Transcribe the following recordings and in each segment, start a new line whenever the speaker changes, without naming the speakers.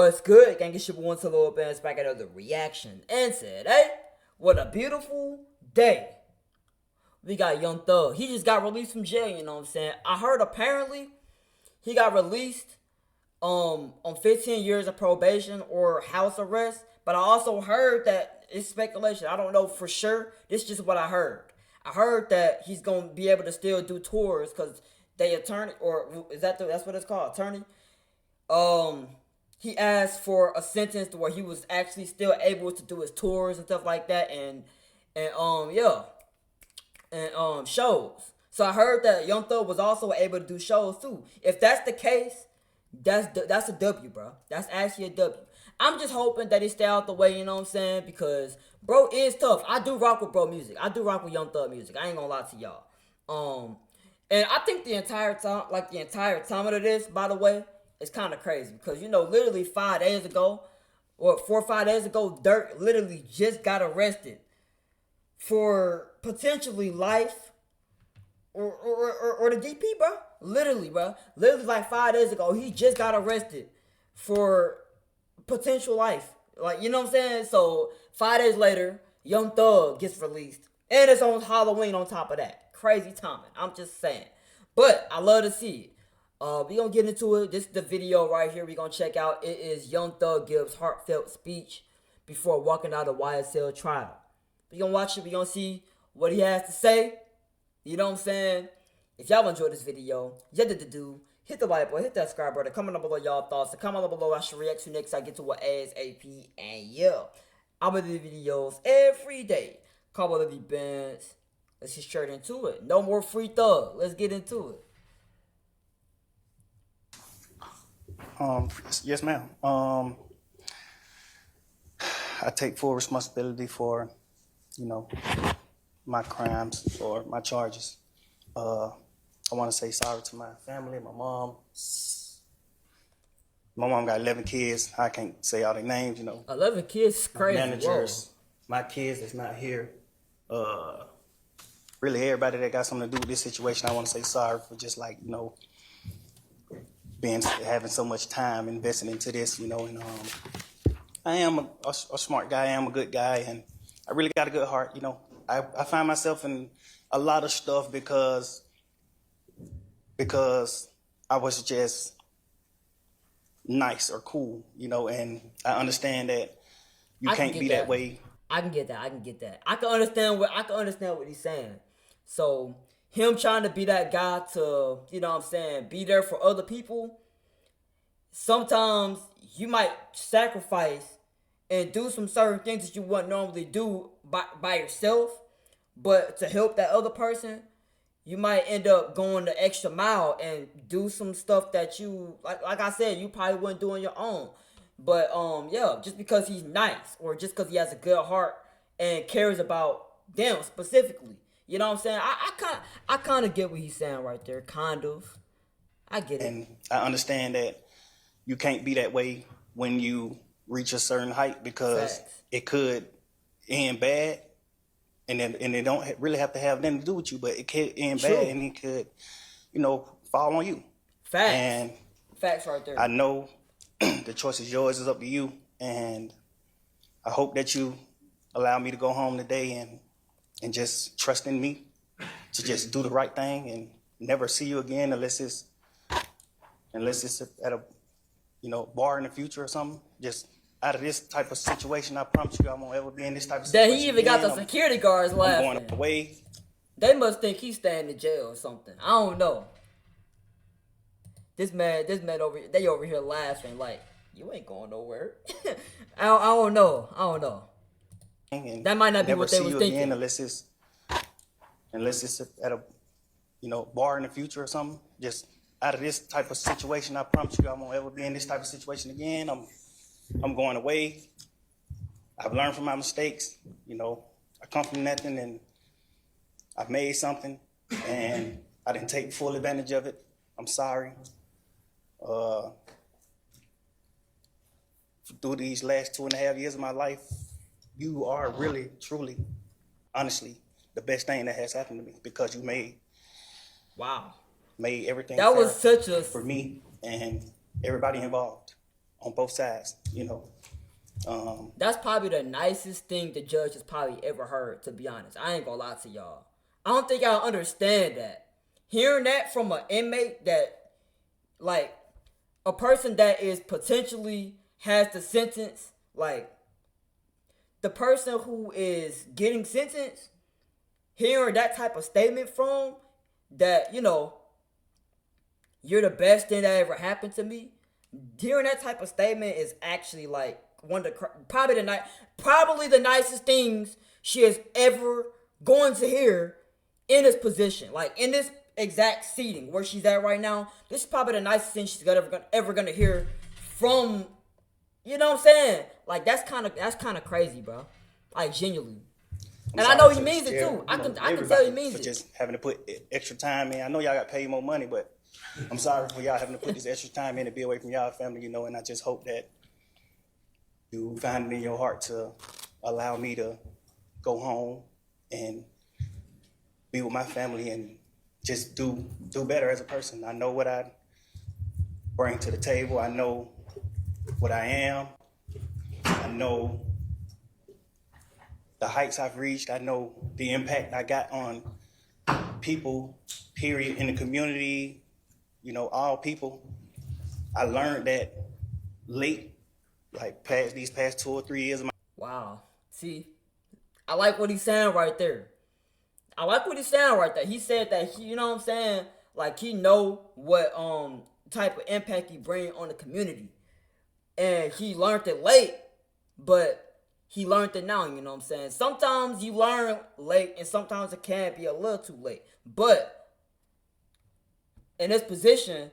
What's good? Gang, it's your boy Untitled Chapter back at another reaction and said, hey, what a beautiful day. We got Young Thug. He just got released from jail, you know what I'm saying? I heard apparently he got released on 15 years of probation or house arrest, but I also heard that it's speculation. I don't know for sure. This is just what I heard. I heard that he's gonna be able to still do tours because they attorney, or is that's what it's called, attorney? He asked for a sentence to where he was actually still able to do his tours and stuff like that, and shows. So I heard that Young Thug was also able to do shows too. If that's the case, that's a W, bro. That's actually a W. I'm just hoping that he stay out the way, you know what I'm saying? Because bro is tough. I do rock with bro music. I do rock with Young Thug music. I ain't gonna lie to y'all. And I think the entire time of this, by the way, it's kind of crazy because, you know, literally 5 days ago, or 4 or 5 days ago, Dirk literally just got arrested for potentially life or the DP, bro. Literally, bro. Literally like 5 days ago, he just got arrested for potential life. Like, you know what I'm saying? So 5 days later, Young Thug gets released. And it's on Halloween on top of that. Crazy timing. I'm just saying. But I love to see it. We gonna get into it. This is the video right here we gonna check out. It is Young Thug gives heartfelt speech before walking out of YSL trial. We gonna watch it. We gonna see what he has to say. You know what I'm saying? If y'all enjoyed this video, hit the like button, hit that subscribe button. Comment down below y'all thoughts. Comment down below. I should react to next. I get to it ASAP. And yeah, I'm gonna do videos every day. Couple of the bands. Let's get straight into it. No more free thug. Let's get into it.
Yes, ma'am. I take full responsibility for, my crimes or my charges. I want to say sorry to my family, my mom. My mom got 11 kids. I can't say all their names,
11 kids is crazy.
Managers, my kids that's not here. Really everybody that got something to do with this situation, I want to say sorry for just having so much time invested into this, and I am a smart guy, I am a good guy, and I really got a good heart, I find myself in a lot of stuff because I was just nice or cool, and I understand that you can't be that way.
I can get that. I can understand what he's saying. So him trying to be that guy to, be there for other people. Sometimes you might sacrifice and do some certain things that you wouldn't normally do by yourself, but to help that other person, you might end up going the extra mile and do some stuff that you, like I said, you probably wouldn't do on your own. But just because he's nice or just because he has a good heart and cares about them specifically, you know what I'm saying? I kind of get what he's saying right there, kind of. I get it.
And I understand that you can't be that way when you reach a certain height because it could end bad, and it don't really have to have nothing to do with you, but it could end bad and it could, fall on you.
Facts.
And
facts right there.
I know the choice is yours. It's up to you, and I hope that you allow me to go home today and just trust in me to just do the right thing and never see you again unless it's at a bar in the future or something. Just out of this type of situation, I promise you I won't ever be in this type of situation.
That he even got the security guards laughing.
I'm going away.
They must think he's staying in jail or something. I don't know. This man they over here laughing like, you ain't going nowhere. I don't know.
And
that might not be what they was thinking.
Again, unless it's at a bar in the future or something. Just out of this type of situation, I promise you I won't ever be in this type of situation again. I'm going away. I've learned from my mistakes. I come from nothing and I've made something and I didn't take full advantage of it. I'm sorry. Through these last 2.5 years of my life, you are really, truly, honestly, the best thing that has happened to me because you made everything
that was such a
for me and everybody involved. on both sides,
That's probably the nicest thing the judge has probably ever heard, to be honest. I ain't gonna lie to y'all. I don't think y'all understand that. Hearing that from an inmate that, like, a person that is potentially has the sentence, like, the person who is getting sentenced, hearing that type of statement from, that, you're the best thing that ever happened to me. Hearing that type of statement is actually like one of the probably the nicest things she is ever going to hear in this position, like in this exact seating where she's at right now. This is probably the nicest thing she's ever gonna hear from. You know what I'm saying? Like that's kind of crazy, bro. Like genuinely. And I know he means it too. I can tell he means it.
Just having to put extra time in. I know y'all got paid more money, but I'm sorry for y'all having to put this extra time in to be away from y'all family, and I just hope that you find it in your heart to allow me to go home and be with my family and just do better as a person. I know what I bring to the table. I know what I am. I know the heights I've reached. I know the impact I got on people, period, in the community, all people. I learned that late, like these past 2 or 3 years of my.
Wow. See, I like what he's saying right there. He said that he, you know what I'm saying? Like he know what type of impact he bring on the community. And he learned it late, but he learned it now, you know what I'm saying? Sometimes you learn late and sometimes it can be a little too late. But in this position,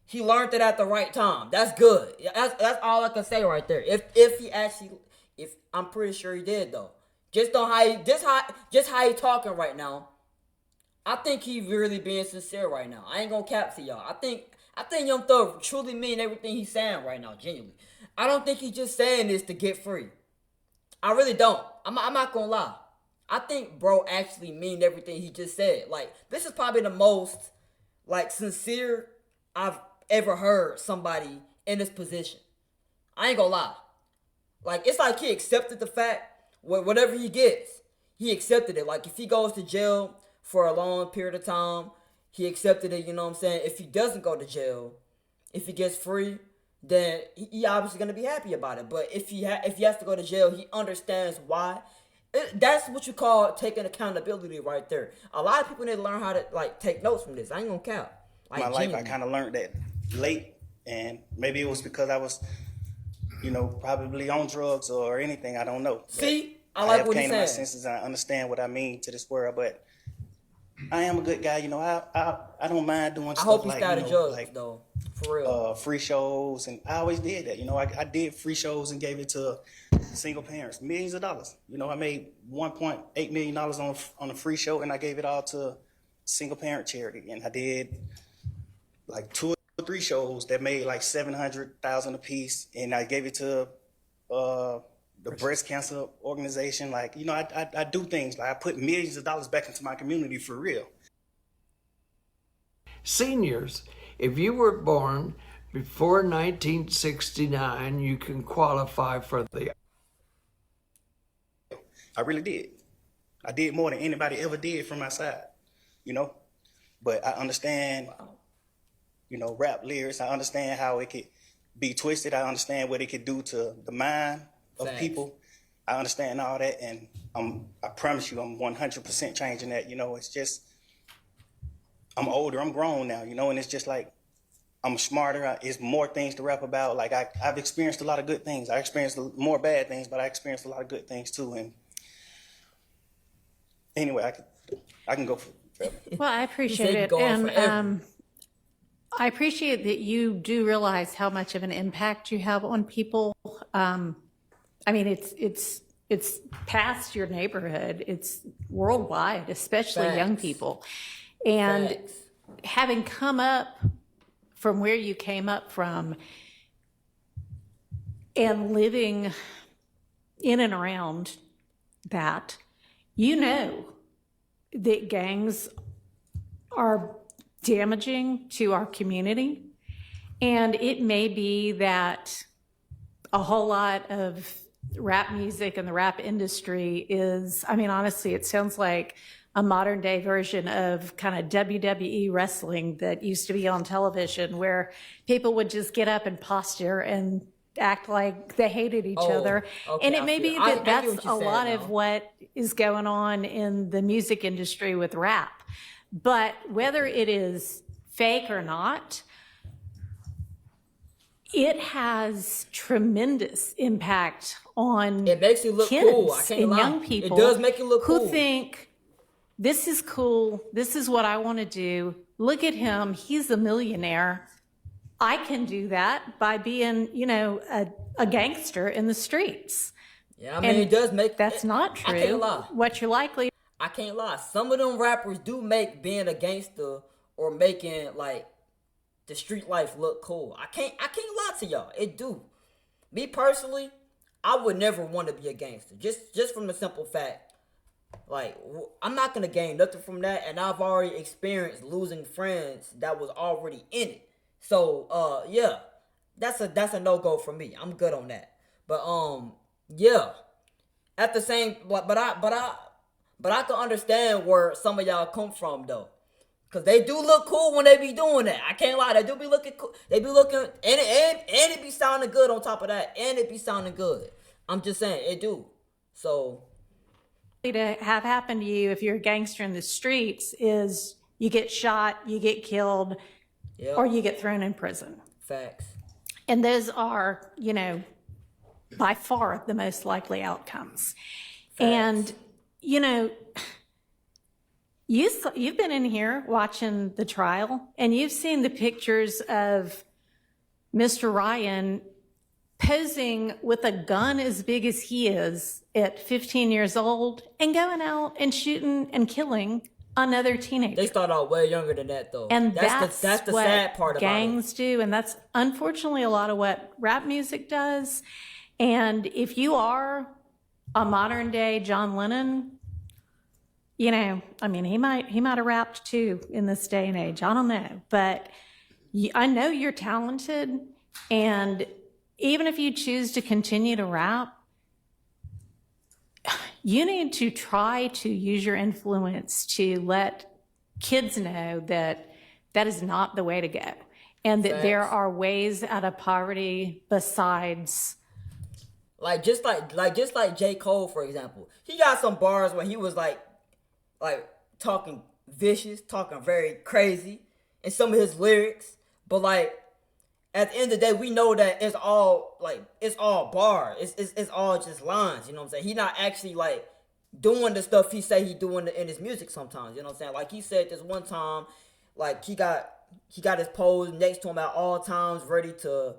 he learned it at the right time. That's good. That's all I can say right there. If I'm pretty sure he did though. Just how he talking right now. I think he really being sincere right now. I ain't gonna cap to y'all. I think Young Thug truly mean everything he's saying right now, genuinely. I don't think he's just saying this to get free. I really don't. I'm not gonna lie. I think bro actually mean everything he just said. Like, this is probably the most, like, sincere I've ever heard somebody in this position. I ain't gonna lie. Like, it's like he accepted the fact, whatever he gets, he accepted it. Like, if he goes to jail for a long period of time, he accepted it, you know what I'm saying? If he doesn't go to jail, if he gets free, then he obviously going to be happy about it. But if he has to go to jail, he understands why. That's what you call taking accountability right there. A lot of people need to learn how to, like, take notes from this. I ain't going to count. Like,
my life, I kind of learned that late, and maybe it was because I was, probably on drugs or anything. I don't know.
See? I like what
he's saying. I have came to my senses and I understand what I mean to this world, but I am a good guy, I don't mind doing stuff like,
I hope he started drugs, though, for real.
Free shows, and I always did that. I did free shows and gave it to single parents, millions of dollars. I made $1.8 million on a free show, and I gave it all to single parent charity. And I did like 2 or 3 shows that made like $700,000 a piece, and I gave it to the breast cancer organization. Like, I do things like I put millions of dollars back into my community for real.
Seniors, if you were born before 1969, you can qualify for the.
I really did. I did more than anybody ever did from my side, But I understand, rap lyrics. I understand how it could be twisted. I understand what it could do to the mind of people. I understand all that, and I promise you I'm 100% changing that. It's just I'm older, I'm grown now, and it's just like I'm smarter. It's more things to rap about. Like I've experienced a lot of good things. I experienced more bad things, but I experienced a lot of good things too. And anyway, I can go forever.
Well, I appreciate it, and I appreciate that you do realize how much of an impact you have on people. I mean, it's past your neighborhood. It's worldwide, especially young people. And having come up from where you came up from and living in and around that, that gangs are damaging to our community. And it may be that a whole lot of rap music and the rap industry is, I mean, honestly, it sounds like a modern day version of kind of WWE wrestling that used to be on television, where people would just get up and posture and act like they hated each other.
Okay,
And it may be that that's a lot
now.
of what is going on in the music industry with rap. But whether it is fake or not, it has tremendous impact on
It makes you look
kids
cool. I can't
and
lie.
young people.
It does make you look cool.
Who think, this is cool, this is what I want to do. Look at him, he's a millionaire. I can do that by being, you know, a gangster in the streets.
Yeah, I mean, it does make...
That's not true.
I can't lie.
What you're likely...
I can't lie. Some of them rappers do make being a gangster or making, like, the street life look cool. I can't lie to y'all. It do. Me personally, I would never want to be a gangster. Just from the simple fact, like, I'm not going to gain nothing from that, and I've already experienced losing friends that was already in it. So, yeah, that's a no-go for me. I'm good on that. But, yeah, at the same, but I can understand where some of y'all come from, though. Because they do look cool when they be doing that. I can't lie. They do be looking cool. They be looking, and it be sounding good on top of that. And it be sounding good. I'm just saying, it do. So.
To have happen to you if you're a gangster in the streets is you get shot, you get killed,
Yep.
or you get thrown in prison.
Facts.
And those are, you know, by far the most likely outcomes.
Facts.
And, you know, you've been in here watching the trial, and you've seen the pictures of Mr. Ryan posing with a gun as big as he is at 15 years old and going out and shooting and killing another teenager.
They start out way younger than that, though.
And
that's the
what
sad part about it.
gangs do, and that's unfortunately a lot of what rap music does. And if you are a modern day John Lennon, you know, I mean, he might have rapped too in this day and age. I don't know, but I know you're talented, and even if you choose to continue to rap, you need to try to use your influence to let kids know that that is not the way to go, and that there are ways out of poverty besides.
Just like J. Cole, for example. He got some bars where he was like talking vicious, talking very crazy in some of his lyrics. But like at the end of the day, we know that it's all bars. It's all just lines, you know what I'm saying? He not actually like doing the stuff he say he doing in his music sometimes, you know what I'm saying? Like he said this one time, like he got his pose next to him at all times, ready to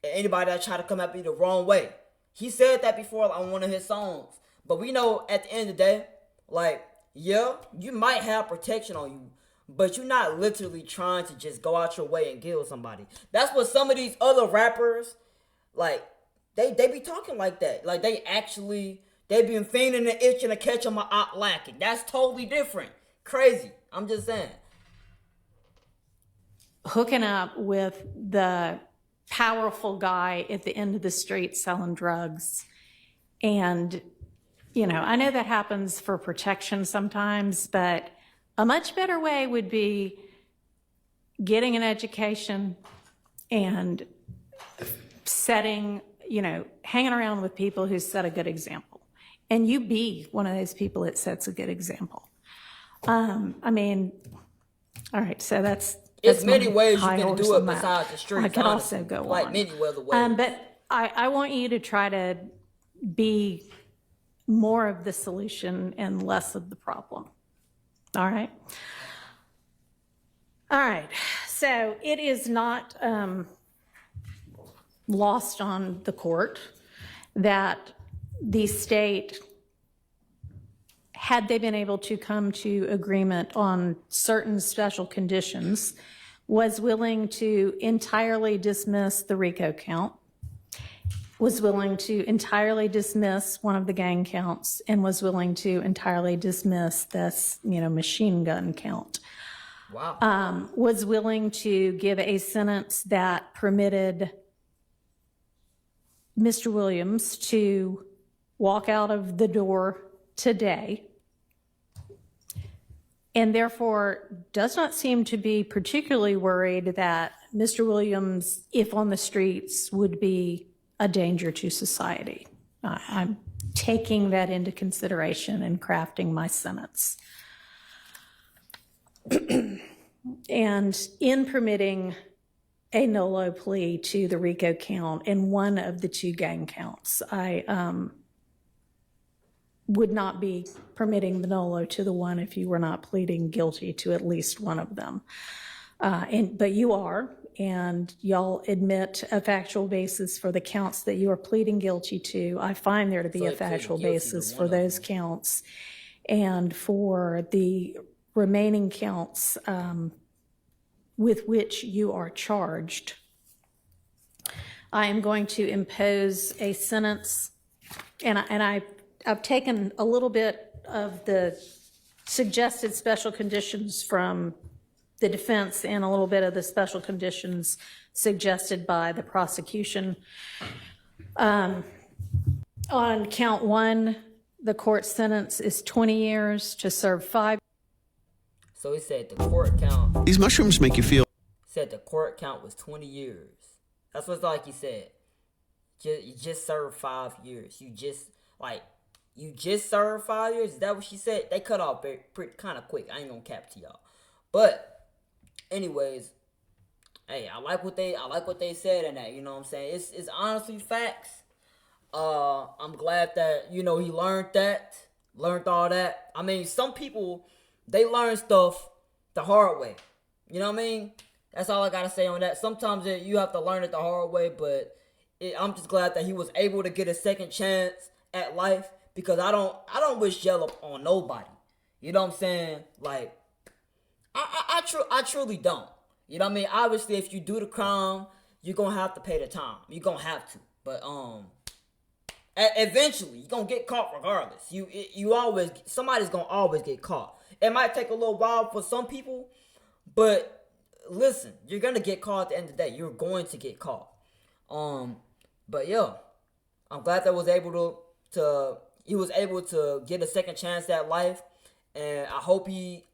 anybody that try to come at me the wrong way. He said that before on one of his songs. But we know at the end of the day, like, yeah, you might have protection on you, but you're not literally trying to just go out your way and kill somebody. That's what some of these other rappers, like, they be talking like that. Like, they been feigning and itching to catch them out lacking. That's totally different. Crazy. I'm just saying.
Hooking up with the powerful guy at the end of the street selling drugs. And, you know, I know that happens for protection sometimes, but a much better way would be getting an education and setting, you know, hanging around with people who set a good example. And you be one of those people that sets a good example. I mean, all right, so that's
many ways you can do it besides the streets.
I can also go on.
Like many other ways.
But I want you to try to be more of the solution and less of the problem. All right? All right. So it is not lost on the court that the state, had they been able to come to agreement on certain special conditions, was willing to entirely dismiss the RICO count, was willing to entirely dismiss one of the gang counts, and was willing to entirely dismiss this, you know, machine gun count.
Wow.
Was willing to give a sentence that permitted Mr. Williams to walk out of the door today, and therefore does not seem to be particularly worried that Mr. Williams, if on the streets, would be a danger to society. I'm taking that into consideration in crafting my sentence. And in permitting a NOLO plea to the RICO count in one of the 2 gang counts, I would not be permitting the NOLO to the one if you were not pleading guilty to at least one of them. But you are, and y'all admit a factual basis for the counts that you are pleading guilty to. I find there to be a factual basis for those counts, and for the remaining counts with which you are charged, I am going to impose a sentence, and I've taken a little bit of the suggested special conditions from the defense and a little bit of the special conditions suggested by the prosecution. On count 1, the court sentence is 20 years to serve 5.
So he said the court count.
These mushrooms make you feel.
Said the court count was 20 years. That's what's like he said. You just served 5 years. You just served 5 years. Is that what she said? They cut off pretty kind of quick. I ain't gonna cap to y'all. But anyways, hey, I like what they said in that. You know what I'm saying? It's honestly facts. I'm glad that he learned all that. I mean, some people, they learn stuff the hard way. You know what I mean? That's all I gotta say on that. Sometimes you have to learn it the hard way, but I'm just glad that he was able to get a second chance at life, because I don't wish jail on nobody. You know what I'm saying? Like, I truly don't. You know what I mean? Obviously, if you do the crime, you're gonna have to pay the time. You're gonna have to. But eventually, you're gonna get caught regardless. Somebody's gonna always get caught. It might take a little while for some people, but listen, you're gonna get caught at the end of the day. You're going to get caught. But yeah, I'm glad that he was able to get a second chance at life, and I hope he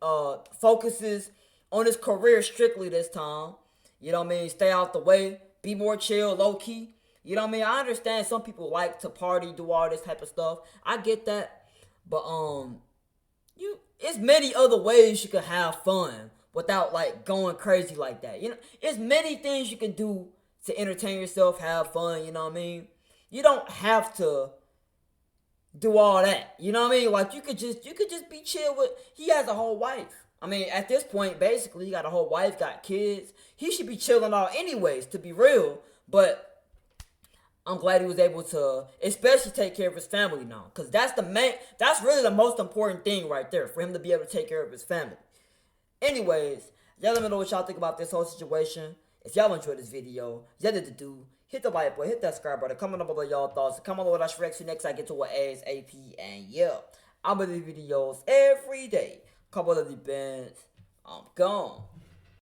focuses on his career strictly this time. You know what I mean? Stay out the way, be more chill, low key. You know what I mean? I understand some people like to party, do all this type of stuff. I get that, but it's many other ways you can have fun without like going crazy like that. It's many things you can do to entertain yourself, have fun. You know what I mean? You don't have to do all that. You know what I mean? Like you could just be chill with. He has a whole wife. I mean, at this point, basically, he got a whole wife, got kids. He should be chilling out anyways, to be real. But I'm glad he was able to, especially take care of his family now, because that's really the most important thing right there, for him to be able to take care of his family. Anyways, y'all let me know what y'all think about this whole situation. If y'all enjoyed this video, y'all need to do, hit the like button, hit that subscribe button, comment below y'all thoughts, comment below what I should react to next. I get to what ASAP, and yeah, I'm gonna do videos every day. Couple of events, I'm gone.